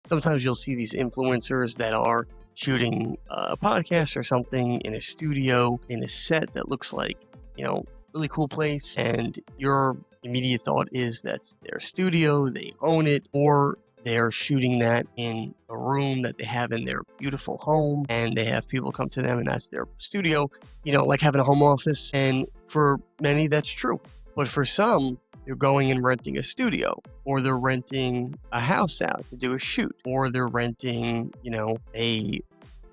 sometimes you'll see these influencers that are shooting a podcast or something in a studio, in a set that looks like, really cool place. And your immediate thought is that's their studio, they own it, or they're shooting that in a room that they have in their beautiful home and they have people come to them and that's their studio, like having a home office. And for many, that's true. But for some, they're going and renting a studio, or they're renting a house out to do a shoot, or they're renting, a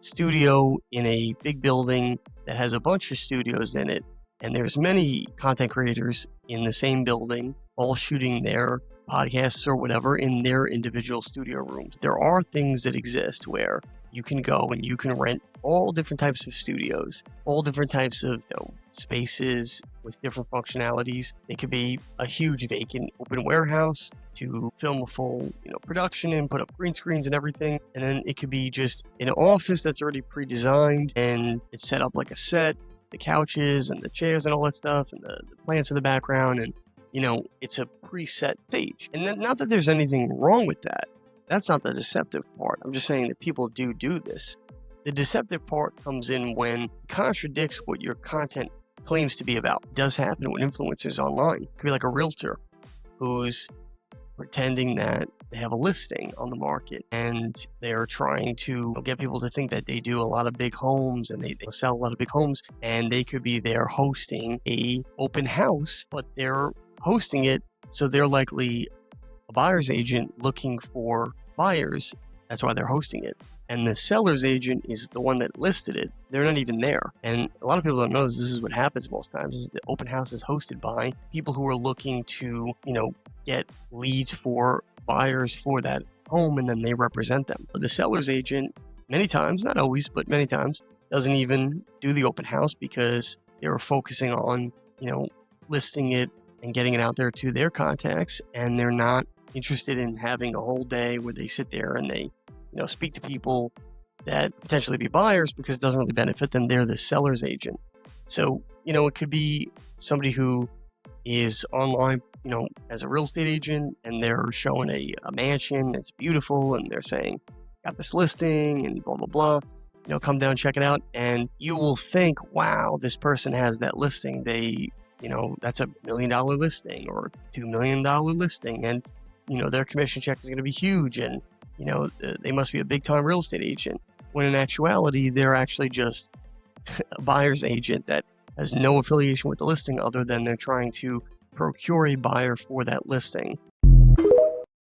studio in a big building that has a bunch of studios in it. And there's many content creators in the same building, all shooting their podcasts or whatever in their individual studio rooms. There are things that exist where you can go and you can rent all different types of studios, all different types of spaces with different functionalities. It could be a huge vacant open warehouse to film a full production and put up green screens and everything. And then it could be just an office that's already pre-designed and it's set up like a set, the couches and the chairs and all that stuff and the plants in the background, and it's a preset stage. And then, not that there's anything wrong with that. That's not the deceptive part. I'm just saying that people do this. The deceptive part comes in when it contradicts what your content claims to be about. It does happen with influencers online. It could be like a realtor who's pretending that they have a listing on the market and they're trying to get people to think that they do a lot of big homes and they sell a lot of big homes, and they could be there hosting a open house, but they're hosting it so they're likely a buyer's agent looking for buyers. That's why they're hosting it. And the seller's agent is the one that listed it. They're not even there. And a lot of people don't know this. This is what happens most times, is the open house is hosted by people who are looking to, get leads for buyers for that home, and then they represent them. But the seller's agent, many times, not always, but many times, doesn't even do the open house because they're focusing on, listing it and getting it out there to their contacts, and they're not interested in having a whole day where they sit there and they speak to people that potentially be buyers, because it doesn't really benefit them. They're the seller's agent. So it could be somebody who is online as a real estate agent, and they're showing a mansion that's beautiful and they're saying, got this listing and blah blah blah, come down, check it out. And you will think, wow, this person has that listing, they that's $1 million listing or $2 million listing, and their commission check is going to be huge, and they must be a big time real estate agent, when in actuality they're actually just a buyer's agent that has no affiliation with the listing other than they're trying to procure a buyer for that listing.